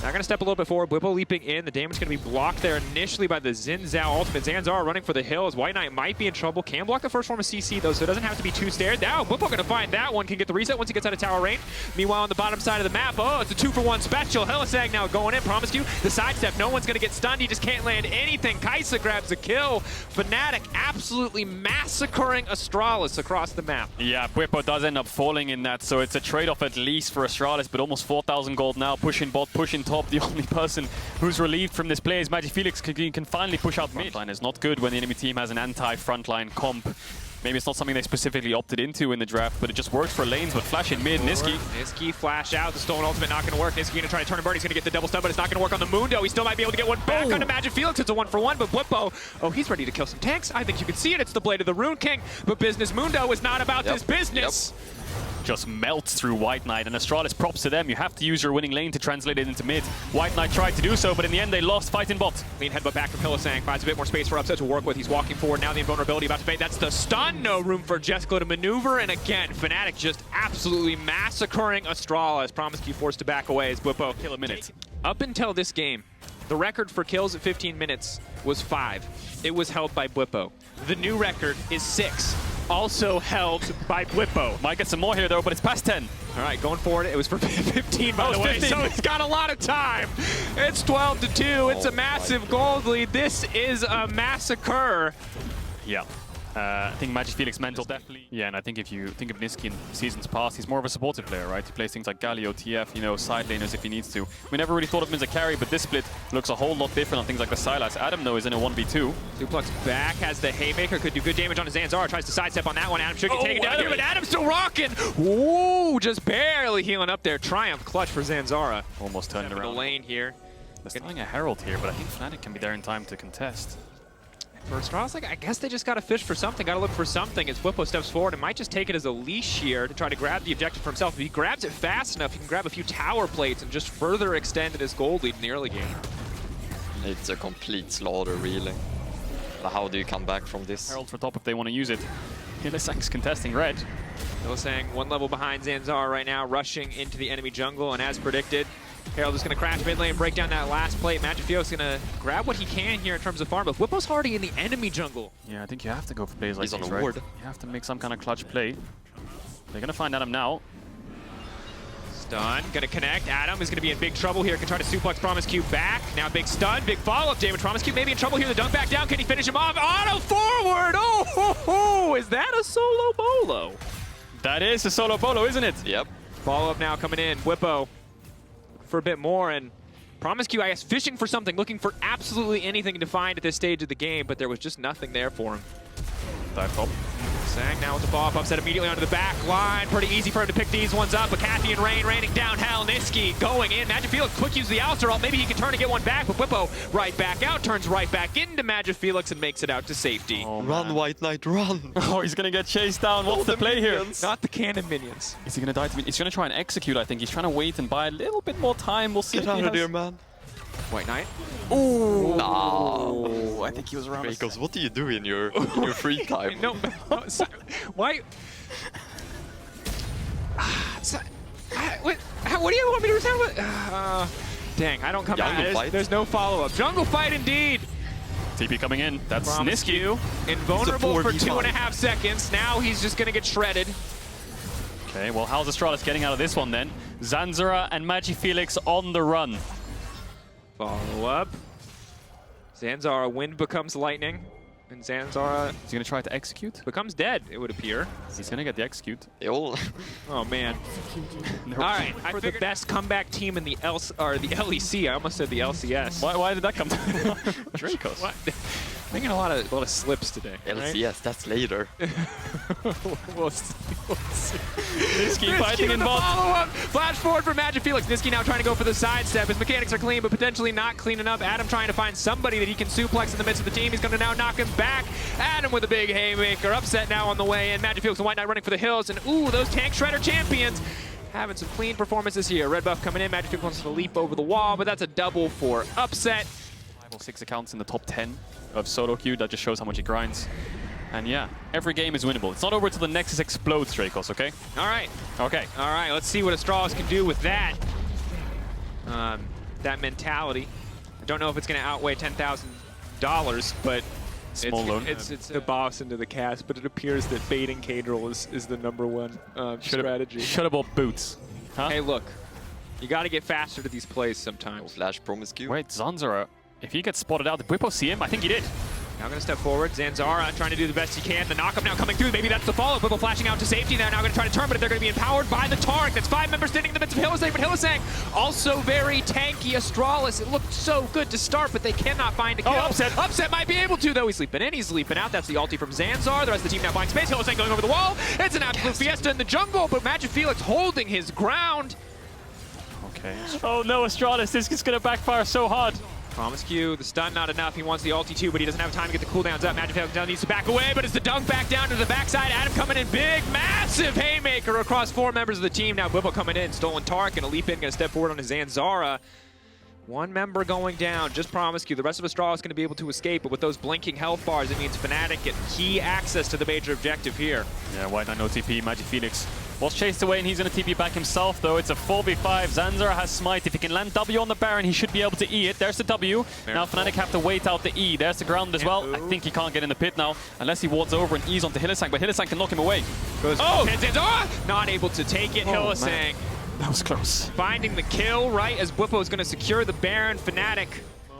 Now going to step a little bit forward. Bwipo leaping in. The damage going to be blocked there initially by the Xin Zhao ultimate. Zanzara running for the hills. White Knight might be in trouble. Can block the first form of CC though, so it doesn't have to be too stared. Now Bwipo going to find that one. Can get the reset once he gets out of tower range. Meanwhile on the bottom side of the map, oh, it's a 2-for-1 special. Hylissang now going in. Promise you the sidestep. No one's going to get stunned. He just can't land anything. Kaisa grabs a kill. Fnatic absolutely massacring Astralis across the map. Yeah, Bwipo does end up falling in that, so it's a trade-off at least for Astralis, but almost 4,000 gold now. Pushing bot, pushing top. The only person who's relieved from this play is Felix. Can finally push out mid. Frontline is not good when the enemy team has an anti-frontline comp. Maybe it's not something they specifically opted into in the draft, but it just works for lanes. But flash in mid, Niski flash out. The stolen ultimate not going to work. Niski going to try to turn and burn. He's going to get the double stun, but it's not going to work on the Mundo. He still might be able to get one back onto Felix. It's a 1-for-1, but Bwipo, oh, he's ready to kill some tanks. I think you can see it. It's the Blade of the Rune King, but Business Mundo is not about this business. Just melts through White Knight, and Astralis props to them. You have to use your winning lane to translate it into mid. White Knight tried to do so, but in the end they lost fight in bot. Clean headbutt back from Hylissang, finds a bit more space for Upset to work with. He's walking forward now, the invulnerability about to fade. That's the stun, no room for Jessica to maneuver, and again, Fnatic just absolutely massacring Astralis. Promise Q forced to back away as Bwipo Kill a minute. Up until this game, the record for kills at 15 minutes was 5. It was held by Bwipo. The new record is 6. Also held by Bwipo. Might get some more here though, but it's past 10. All right, going forward, it was for 15 by the way, 15. So he's got a lot of time. It's 12-2, it's a massive gold lead. This is a massacre. Yeah. I think Felix mental definitely. Yeah, and I think if you think of Niski in seasons past, he's more of a supportive player, right? He plays things like Galio, TF, you know, side laners if he needs to. We never really thought of him as a carry, but this split looks a whole lot different on things like the Sylas. Adam, though, is in a 1v2. Suplex back, has the Haymaker, could do good damage on his Zanzara, tries to sidestep on that one. Adam should get taken down here, but Adam's still rocking. Ooh, just barely healing up there. Triumph clutch for Zanzara. Almost turned around. The lane here. They're starting a Herald here, but I think Fnatic can be there in time to contest. For Astralis, I guess they just got to fish for something, got to look for something as Bwipo steps forward and might just take it as a leash here to try to grab the objective for himself. If he grabs it fast enough, he can grab a few tower plates and just further extend his gold lead in the early game. It's a complete slaughter, really. But how do you come back from this? Herald for top if they want to use it. Hylissang's contesting red. Hylissang 1 level behind Zanzara right now, rushing into the enemy jungle, and as predicted, Herald is going to crash mid lane, break down that last plate. Felix is going to grab what he can here in terms of farm, but Bwipo's already in the enemy jungle. Yeah, I think you have to go for plays like He's these, on the right? ward. You have to make some kind of clutch play. They're going to find Adam now. Stun, gonna connect. Adam is gonna be in big trouble here. Can try to suplex Promisq back. Now big stun, big follow-up damage. Promisq maybe in trouble here. The dunk back down. Can he finish him off? Auto forward! Oh, ho, ho. Is that a solo bolo? That is a solo bolo, isn't it? Yep. Follow-up now coming in. Whippo for a bit more, and Promisq, I guess, fishing for something, looking for absolutely anything to find at this stage of the game, but there was just nothing there for him. Dive top. Sang now with the follow-up upset immediately onto the back line. Pretty easy for him to pick these ones up, but Kathy and Rain raining down hell. Niski going in. Magifelix quick use the outer ult. Maybe he can turn and get one back, but Whippo right back out, turns right back into Magifelix and makes it out to safety. Oh, Run, White Knight, run! Oh, he's gonna get chased down. What's the play here? Not the cannon minions. Is he gonna die to me? He's gonna try and execute, I think. He's trying to wait and buy a little bit more time. We'll see. Get out of there, man. White Knight. Ooh. No. I think he was around. Drakos, what do you do in your free time? No, why? What do you want me to sound with? Dang, I don't come Jungle out. fight? There's no follow-up. Jungle fight indeed. TP coming in. That's Niski. Invulnerable for 4v5. 2.5 seconds. Now he's just gonna get shredded. Okay, well, how's Astralis getting out of this one then? Zanzara and Magifelix on the run. Follow up. Zanzara, wind becomes lightning. And Zanzara Is he gonna try to execute? becomes dead, it would appear. He's gonna get the execute. They all... Oh, man. All right, for the best comeback team in the LEC. I almost said the LCS. Why did that come to Drakos? What? Making a lot of slips today. LCS, right? that's later. We'll see. Niski fighting in bot. Follow-up. Flash forward for Magifelix. Niski now trying to go for the sidestep. His mechanics are clean, but potentially not clean enough. Adam trying to find somebody that he can suplex in the midst of the team. He's going to now knock him back. Adam with a big haymaker. Upset now on the way in. Magifelix and White Knight running for the hills. And ooh, those Tank Shredder champions having some clean performances here. Red buff coming in. Magifelix wants to leap over the wall, but that's a double for upset. 5 or 6 accounts in the top 10 of solo queue. That just shows how much he grinds. And yeah, every game is winnable. It's not over till the Nexus explodes, Drakos, okay? All right. Okay. All right, let's see what Astralis can do with that. That mentality. I don't know if it's going to outweigh $10,000, but Small loan. it's a boss into the cast, but it appears that baiting Caedrel is the #1 strategy. Should have bought boots. Huh? Hey, look. You got to get faster to these plays sometimes. Flash Promisq. Wait, Zanzara. If he gets spotted out, did Whippo see him? I think he did. Now going to step forward. Zanzara trying to do the best he can. The knockup now coming through. Maybe that's the follow-up. Whippo flashing out to safety there. Now going to try to turn, but they're going to be empowered by the Tark. That's 5 members standing in the midst of Hylissang, but Hylissang also very tanky. Astralis, it looked so good to start, but they cannot find a kill. Oh, Upset. Upset might be able to, though. He's sleeping in. He's sleeping out. That's the ulti from Zanzar. The rest of the team now buying space. Hylissang going over the wall. It's an absolute fiesta in the jungle, but Magifelix holding his ground. Okay. Oh no, Astralis, this is gonna backfire so hard. Promisq, the stun not enough. He wants the ulti too, but he doesn't have time to get the cooldowns up. Magifelix now needs to back away, but it's the dunk back down to the backside. Adam coming in big, massive haymaker across 4 members of the team. Now Whippo coming in, stolen Tark, gonna leap in, gonna step forward on his Zanzara. 1 member going down, just Promisq. The rest of Astralis is going to be able to escape, but with those blinking health bars, it means Fnatic get key access to the major objective here. Yeah, White Knight no TP, Magifelix was chased away and he's going to TP back himself though. It's a 4v5, Zanzara has Smite. If he can land W on the Baron, he should be able to E it. There's the W. Now Fnatic have to wait out the E. There's the ground as well. I think he can't get in the pit now, unless he wards over and E's onto Hylissang, but Hylissang can knock him away. Zanzara not able to take it. Hylissang That was close. finding the kill right as Whippo is going to secure the Baron. Fnatic.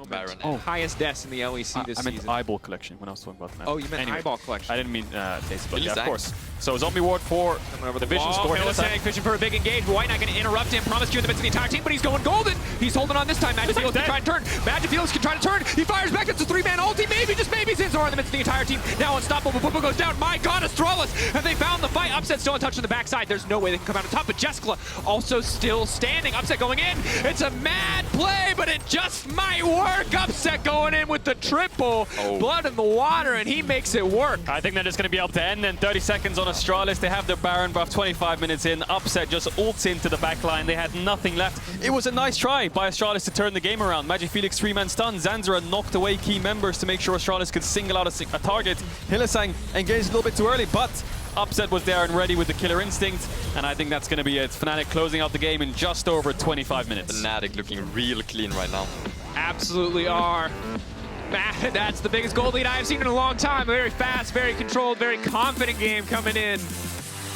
Baron. Highest deaths in the LEC this I meant season. eyeball collection when I was talking about that. Oh, you meant eyeball collection. I didn't mean taste, but yeah, of Hylissang. course. So zombie ward for Over the vision score. Hylissang fishing for a big engage. White Knight going to interrupt him. Promisq in the midst of the entire team, but he's going golden. He's holding on this time. Magifelix can try to turn. Magifelix can try to turn. He fires back. It's a 3-man ulti. Maybe, just maybe. Zanzara in the midst of the entire team. Now unstoppable. Whippo goes down. My God, Astralis. And they found the fight. Upset still untouched on the backside. There's no way they can come out on top, but Jeskla also still standing. Upset going in. It's a mad play, but it just might work. Upset going in with the triple. Blood in the water, and he makes it work. I think they're just going to be able to end in 30 seconds on Astralis. They have their Baron buff 25 minutes in. Upset just ults into the backline. They had nothing left. It was a nice try by Astralis to turn the game around. Magifelix 3-man stun. Zanzara knocked away key members to make sure Astralis could single out a target. Hylissang engaged a little bit too early, but Upset was there and ready with the killer instinct, and I think that's going to be it. Fnatic closing out the game in just over 25 minutes. Fnatic looking real clean right now. Absolutely are. That's the biggest gold lead I have seen in a long time. A very fast, very controlled, very confident game coming in.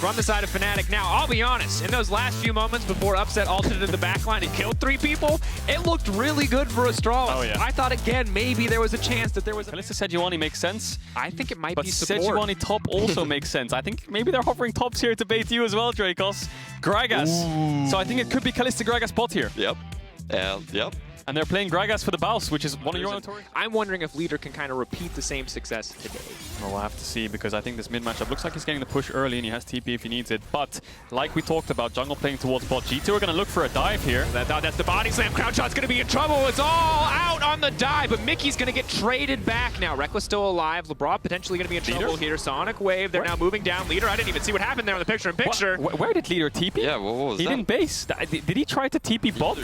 from the side of Fnatic. Now, I'll be honest, in those last few moments before Upset ulted into the backline and killed 3 people, it looked really good for Astralis. Oh, yeah. I thought, again, maybe there was a chance that there was a... Kalista Sejuani makes sense. I think it might But be support. Sejuani top also makes sense. I think maybe they're hovering tops here to bait you as well, Drakos. Gragas. Ooh. So I think it could be Kalista Gragas bot here. Yep. Yep. And they're playing Gragas for the Thebausffs, which is one of your own Tory. I'm wondering if Leader can kind of repeat the same success today. Well, we'll have to see, because I think this mid matchup looks like he's getting the push early and he has TP if he needs it. But like we talked about, jungle playing towards bot. G2 are going to look for a dive here. That's the body slam. Crownshot's going to be in trouble. It's all out on the dive, but Mickey's going to get traded back now. Reckless still alive. LeBron potentially going to be in trouble here. Sonic Wave, they're now moving down. Leader, I didn't even see what happened there in the picture-in-picture. Where did Leader TP? Yeah, what was He that? didn't base. Did he try to TP bot?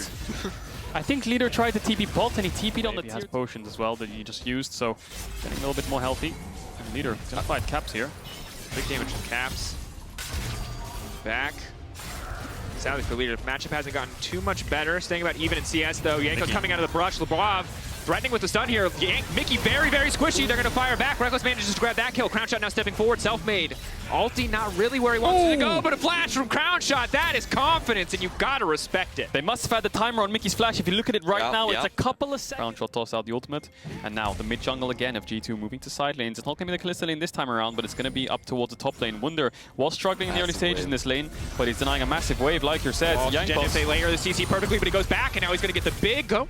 I think Leader tried to TP bot and he TP'd on the tier. He has potions as well that he just used, so getting a little bit more healthy. And Leader gonna fight Caps here. Big damage from Caps. Back. Sadly for Leader, the matchup hasn't gotten too much better. Staying about even in CS though. Yanko's coming out of the brush. Lebrov threatening with the stun here. Mickey very, very squishy. They're going to fire back. Reckless manages to grab that kill. Crownshot now stepping forward. Self-made. Ulti not really where he wants it to go, but a flash from Crownshot. That is confidence, and you've got to respect it. They must have had the timer on Mickey's flash. If you look at it right now, yeah. it's a couple of seconds. Crownshot toss out the ultimate. And now the mid jungle again of G2 moving to side lanes. It's not going to be the Kalista lane this time around, but it's going to be up towards the top lane. Wunder was struggling in the early stages in this lane, but he's denying a massive wave, like you said. They layer the CC perfectly, but he goes back, and now he's going to get the big go.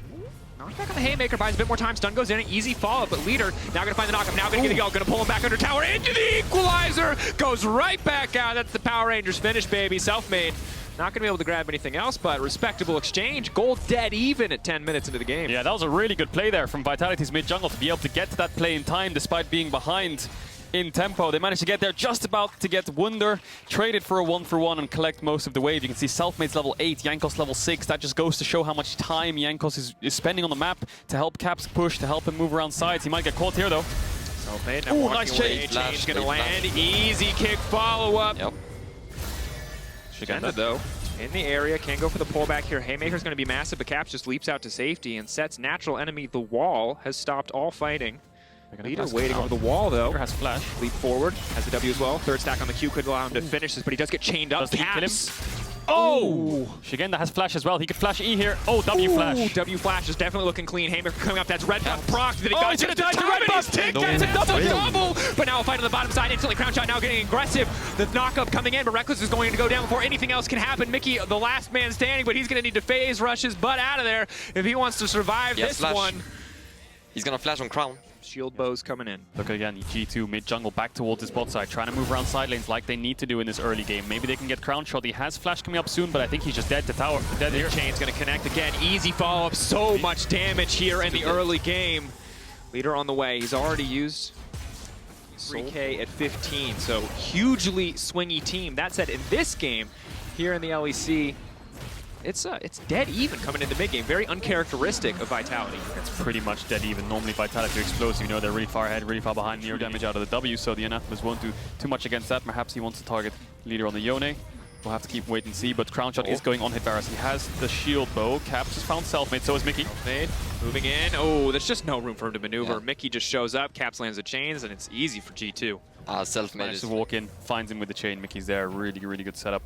Back on the Haymaker, buys a bit more time. Stun goes in, an easy follow-up, but Leader now going to find the knockup. Now going to get the go, going to pull him back under tower, into the equalizer, goes right back out. That's the Power Rangers finish, baby. Self-made. Not going to be able to grab anything else, but respectable exchange. Gold dead even at 10 minutes into the game. Yeah, that was a really good play there from Vitality's mid jungle to be able to get to that play in time despite being behind in tempo. They managed to get there just about to get Wunder traded for a 1-for-1 and collect most of the wave. You can see Selfmade's level 8, Jankos level 6. That just goes to show how much time Jankos is spending on the map to help Caps push, to help him move around sides. He might get caught here though. Self-made, now Ooh, nice change. Flash, Going to land. flash. Easy kick follow-up. Yep. Shigenda though, in the area, can go for the pullback here. Haymaker's going to be massive, but Caps just leaps out to safety and sets natural enemy the wall, has stopped all fighting. Leader waiting over the wall though. Leader has flash. Leap forward, has the W as well. Third stack on the Q could allow him to finish this, but he does get chained up. Does he kill him? Caps. Oh! Shigenda has flash as well. He could flash E here. Oh, W flash. Ooh, W flash is definitely looking clean. Haymaker coming up. That's red buff proc. Then he Oh, got he's just gonna the die to time red and he's buff. ticked. No. That's a Really? double. But now a fight on the bottom side. Instantly, Crownshot now getting aggressive. The knockup coming in, but Reckless is going to go down before anything else can happen. Mickey, the last man standing, but he's going to need to phase rush his butt out of there if he wants to survive this flash. one. He's gonna flash on Crown. Shield bows coming in. Look again, G2 mid-jungle back towards his bot side, trying to move around side lanes like they need to do in this early game. Maybe they can get crown shot. He has flash coming up soon, but I think he's just dead to tower. Dead here. Chain's going to connect again. Easy follow-up. So much damage here in the early game. Leader on the way. He's already used 3K at 15, so hugely swingy team. That said, in this game, here in the LEC, it's dead even coming into mid game. Very uncharacteristic of Vitality. It's pretty much dead even. Normally Vitality are explosive. You know, they're really far ahead, really far behind, near damage out of the W, so the Anathemas won't do too much against that. Perhaps he wants to target Leader on the Yone. We'll have to keep wait and see, but Crownshot is going on hit Varus. He has the shield bow. Caps has found Selfmade, so is Mickey. Selfmade, moving in. Oh, there's just no room for him to maneuver. Yeah. Mickey just shows up, Caps lands the chains, and it's easy for G2. Self-made Manages is... to walk in, finds him with the chain. Mickey's there. Really, really good setup.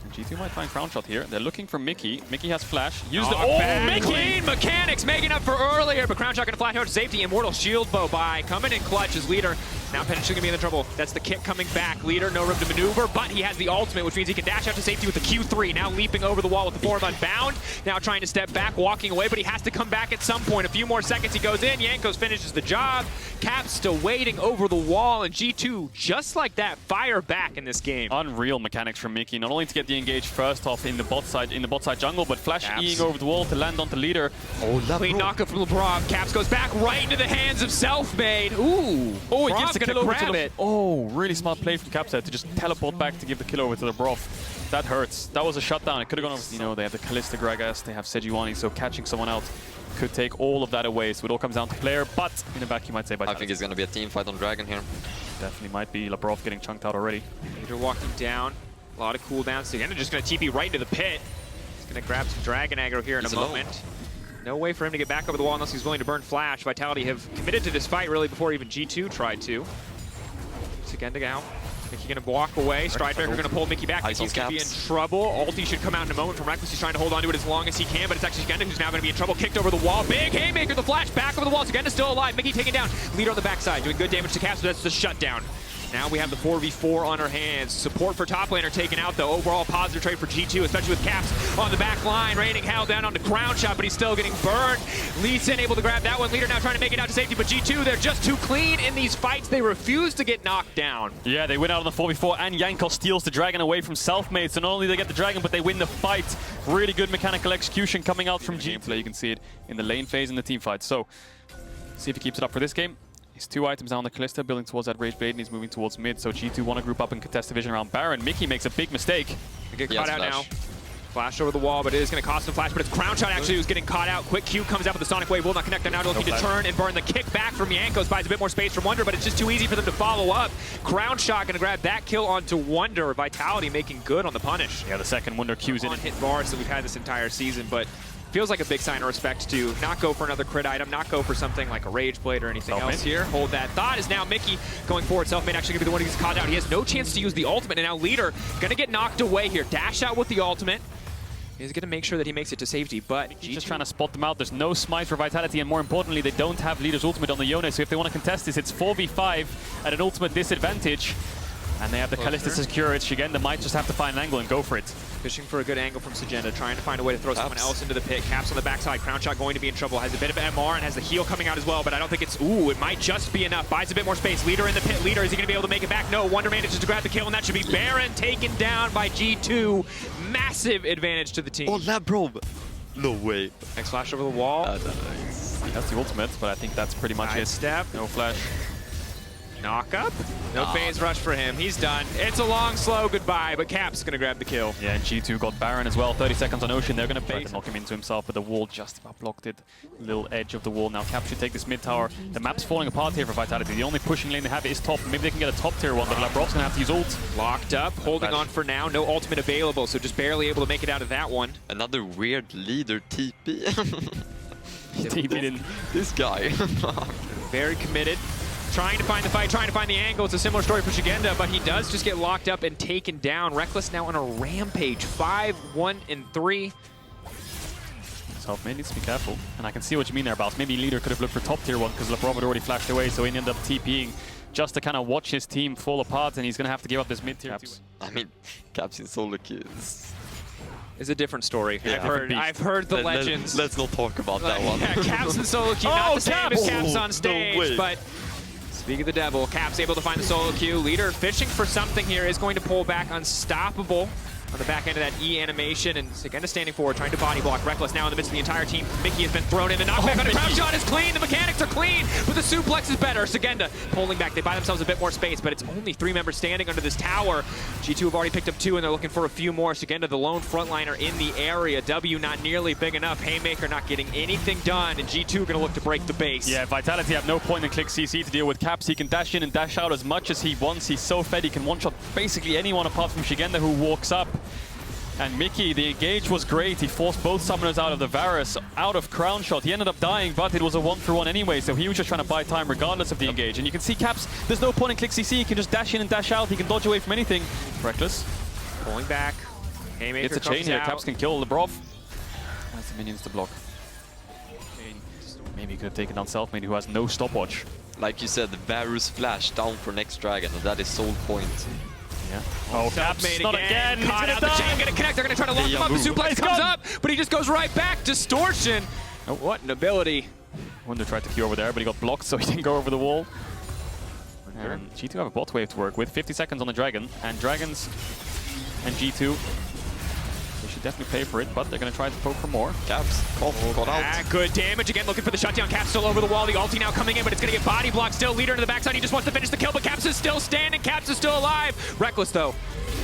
And G2 might find Crownshot here. They're looking for Mickey. Mickey has flash. Use the... Oh, Mickey! Clean mechanics making up for earlier, but Crownshot gonna flash out to safety. Immortal shield bow by. Coming in clutch as Leader. Now potentially gonna be in trouble. That's the kick coming back. Leader, no room to maneuver, but he has the ultimate, which means he can dash out to safety with the Q3. Now leaping over the wall with the form unbound. Now trying to step back, walking away, but he has to come back at some point. A few more seconds, he goes in. Jankos finishes the job. Caps still waiting over the wall, and G2, just like that, fire back in this game. Unreal mechanics from Mickey. Not only to get the engage first off in the bot side jungle, but flash E-ing over the wall to land onto Leader. Clean knockup from LeBron. Caps goes back right into the hands of Selfmade. Ooh. Oh, he gives the gonna kill over to grab it. Oh, really smart play from Caps there to just teleport back to give the kill over to Thebausffs. That hurts. That was a shutdown. It could have gone over. You know, they have the Kalista Gragas, they have Sejuani, so catching someone out could take all of that away. So it all comes down to player, but in the back you might say I think it's gonna be a team fight on Dragon here. Definitely might be. Labrov getting chunked out already. Leader walking down. A lot of cooldowns. Again, just going to TP right into the pit. He's going to grab some Dragon aggro here in a moment. No way for him to get back over the wall unless he's willing to burn flash. Vitality have committed to this fight really before even G2 tried to. Again to go. Mickey gonna walk away. Strider gonna pull Mickey back. Eyes on Mickey's gonna be in Caps. trouble. Ulti should come out in a moment from Reckless. He's trying to hold on to it as long as he can, but it's actually Skenda who's now gonna be in trouble. Kicked over the wall. Big haymaker, the flash back over the wall. Skenda's still alive. Mickey taken down. Leader on the backside, doing good damage to Caps, but that's the shutdown. Now we have the 4v4 on our hands. Support for top laner taken out, though. Overall positive trade for G2, especially with Caps on the back line. Raining hell down onto Crown Shot, but he's still getting burned. Lee Sin able to grab that one. Leader now trying to make it out to safety, but G2, they're just too clean in these fights. They refuse to get knocked down. Yeah, they win out on the 4v4, and Jankos steals the Dragon away from Selfmade. So not only do they get the Dragon, but they win the fight. Really good mechanical execution coming out from G2. You can see it in the lane phase in the team fight. So, see if he keeps it up for this game. He's 2 items down the Callista, building towards that Rage Blade, and he's moving towards mid. So G2 want to group up and contest division around Baron. Mickey makes a big mistake. They get caught out now. Flash over the wall, but it is going to cost him flash. But it's Crown Shot actually who's getting caught out. Quick Q comes out with the Sonic Wave. Will not connect. They're now looking to turn and burn. The kick back from Jankos buys a bit more space from Wonder, but it's just too easy for them to follow up. Crown Shot going to grab that kill onto Wonder. Vitality making good on the punish. Yeah, the second Wonder Q's in. On hit bars that we've had this entire season, but feels like a big sign of respect to not go for another crit item, not go for something like a Rage Blade or anything else here. Hold that thought is now Mickey going forward. Selfmade actually going to be the one who's caught out. He has no chance to use the ultimate, and now Leader going to get knocked away here. Dash out with the ultimate. He's going to make sure that he makes it to safety, but He's just trying to spot them out. There's no smite for Vitality, and more importantly, they don't have Leader's ultimate on the Yone, so if they want to contest this, it's 4v5 at an ultimate disadvantage. And they have the Callista to secure it. Shigenda might just have to find an angle and go for it. Fishing for a good angle from Sagenda, trying to find a way to throw someone else into the pit. Caps on the backside. Crown Shot going to be in trouble. Has a bit of MR and has the heal coming out as well, but I don't think it's... Ooh, it might just be enough. Buys a bit more space. Leader in the pit. Leader, is he going to be able to make it back? No. Wonder manages to grab the kill, and that should be Baron taken down by G2. Massive advantage to the team. Oh, lab probe. No way. Next flash over the wall. That's the ultimate, but I think that's pretty much it. Step. No flash. Knock up. No phase rush for him. He's done. It's a long, slow goodbye, but Cap's going to grab the kill. Yeah, and G2 got Baron as well. 30 seconds on Ocean. They're going to try to knock him into himself, but the wall just about blocked it. Little edge of the wall. Now Cap should take this mid tower. The map's falling apart here for Vitality. The only pushing lane they have is top. Maybe they can get a top tier one, but Labrov's going to have to use ult. Locked up, holding on for now. No ultimate available, so just barely able to make it out of that one. Another weird Leader TP. TP'd in. This guy. Very committed. Trying to find the fight, trying to find the angle. It's a similar story for Shigenda, but he does just get locked up and taken down. Reckless now on a rampage. 5, 1, and 3. Selfmade needs to be careful. And I can see what you mean there, Baus. Maybe Leader could have looked for top tier one because Labrov had already flashed away, so he ended up TPing just to kind of watch his team fall apart, and he's going to have to give up this mid tier. I mean, Caps in solo queues. Is a different story. Yeah. I've heard the legends. Let's not talk about that one. Yeah, Caps and solo queue, not the same as Caps on No stage, way. but speak of the devil, Caps able to find the solo queue. Leader fishing for something here, is going to pull back. Unstoppable on the back end of that E animation, and Sagenda standing forward, trying to body block. Reckless now in the midst of the entire team. Mickey has been thrown in. The knockback on the Crown Shot is clean. The mechanics are clean, but the suplex is better. Sagenda pulling back. They buy themselves a bit more space, but it's only 3 members standing under this tower. G2 have already picked up 2, and they're looking for a few more. Sagenda, the lone frontliner in the area. W not nearly big enough. Haymaker not getting anything done, and G2 are going to look to break the base. Yeah, Vitality have no point in click CC to deal with Caps. He can dash in and dash out as much as he wants. He's so fed, he can one-shot basically anyone apart from Shigenda, who walks up. And Mickey, the engage was great. He forced both summoners out of the Varus, out of Crown Shot. He ended up dying, but it was a 1-for-1 anyway, so he was just trying to buy time regardless of the engage. And you can see Caps, there's no point in click CC. He can just dash in and dash out. He can dodge away from anything. Reckless. Pulling back. Haymaker It's a chain here. out. Caps can kill Labrov. Has the minions to block. Maybe he could have taken down Selfmade, who has no stopwatch. Like you said, the Varus flash down for next Dragon, and that is soul point. Yeah. Oh, Caps, not again. He's Caught gonna out the chain, gonna connect. They're gonna try to lock him up. The suplex comes up, but he just goes right back. Distortion. Oh, what an ability. Wonder tried to queue over there, but he got blocked, so he didn't go over the wall. And G2 have a bot wave to work with. 50 seconds on the Dragon, and Dragons and G2, they should definitely pay for it, but they're going to try to poke for more. Caps, got out. Good damage again, looking for the shutdown. Caps still over the wall. The ulti now coming in, but it's going to get body blocked still. Leader into the backside. He just wants to finish the kill, but Caps is still standing. Caps is still alive. Reckless, though,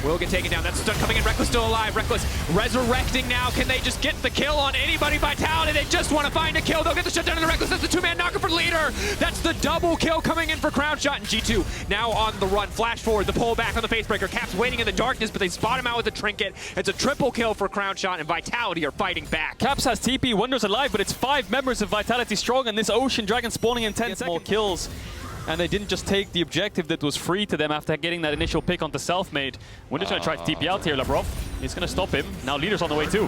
will get taken down. That's stun coming in. Reckless still alive. Reckless resurrecting now. Can they just get the kill on anybody? Vitality, they just want to find a kill. They'll get the shutdown of the Reckless. That's the 2-man knocker for Leader. That's the double kill coming in for Crown Shot. And G2 now on the run. Flash forward, the pull back on the Facebreaker. Caps waiting in the darkness, but they spot him out with a trinket. It's a triple kill for Crown Shot, and Vitality are fighting back. Caps has TP, Wonder's alive, but it's 5 members of Vitality strong, and this Ocean Dragon spawning in 10 seconds. More kills and they didn't just take the objective that was free to them after getting that initial pick onto Selfmade. Winter's going to try to TP out here, Labrov. He's going to stop him. Now Leader's on the way too.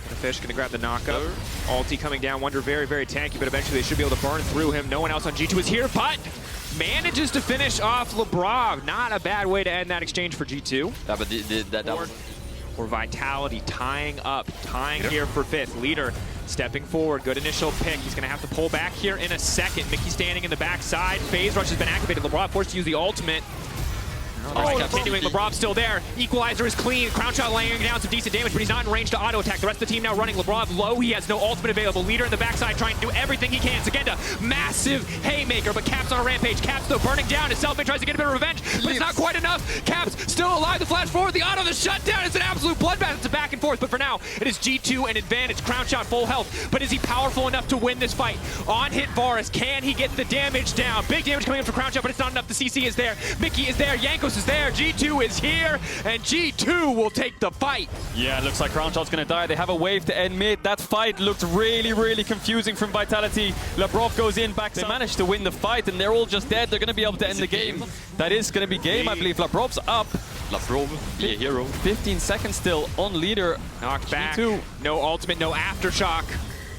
The Fish going to grab the knockup. Ulti coming down. Wonder very, very tanky, but eventually they should be able to burn through him. No one else on G2 is here, but manages to finish off Labrov. Not a bad way to end that exchange for G2. Yeah, but that was... Or Vitality tying here for 5th. Leader stepping forward. Good initial pick. He's going to have to pull back here in a second. Mickey standing in the backside. Phase Rush has been activated. Labrov forced to use the ultimate. Continuing, Labrov's still there. Equalizer is clean. Crown Shot laying down some decent damage, but he's not in range to auto attack. The rest of the team now running. Labrov low. He has no ultimate available. Leader in the backside trying to do everything he can. Sagenda, massive haymaker, but Caps on a rampage. Caps though burning down. His Selfmade tries to get a bit of revenge, but it's not quite enough. Caps still alive. The flash forward. The auto, the shutdown. It's an absolute bloodbath. It's a back and forth, but for now, it is G2 an advantage. Crown Shot full health, but is he powerful enough to win this fight? On hit Varus, can he get the damage down? Big damage coming in for Crown Shot, but it's not enough. The CC is there. Mickey is there. Jankos is there. G2 is here, and G2 will take the fight. Yeah, it looks like Crown Shot's going to die. They have a wave to end mid. That fight looked really, really confusing from Vitality. Labrov goes in back. They managed to win the fight, and they're all just dead. They're going to be able to end the game. That is going to be game, I believe. Labrov's up. Labrov, be a hero. 15 seconds still on Leader. Knocked back. G2. No ultimate, no aftershock.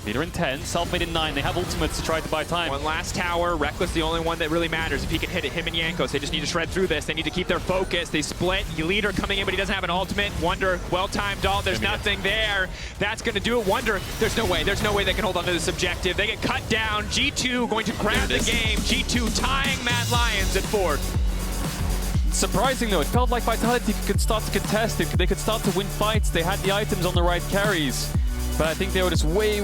Leader in 10, Selfmade in 9. They have ultimates to try to buy time. One last tower. Reckless the only one that really matters. If he can hit it, him and Jankos, they just need to shred through this. They need to keep their focus. They split. Leader coming in, but he doesn't have an ultimate. Wonder, well-timed ult. There's nothing there. That's going to do it. Wonder, there's no way. There's no way they can hold on to this objective. They get cut down. G2 going to grab the game. G2 tying Mad Lions at 4th. Surprising though, it felt like Vitality could start to contest. They could start to win fights. They had the items on the right carries. But I think they were just way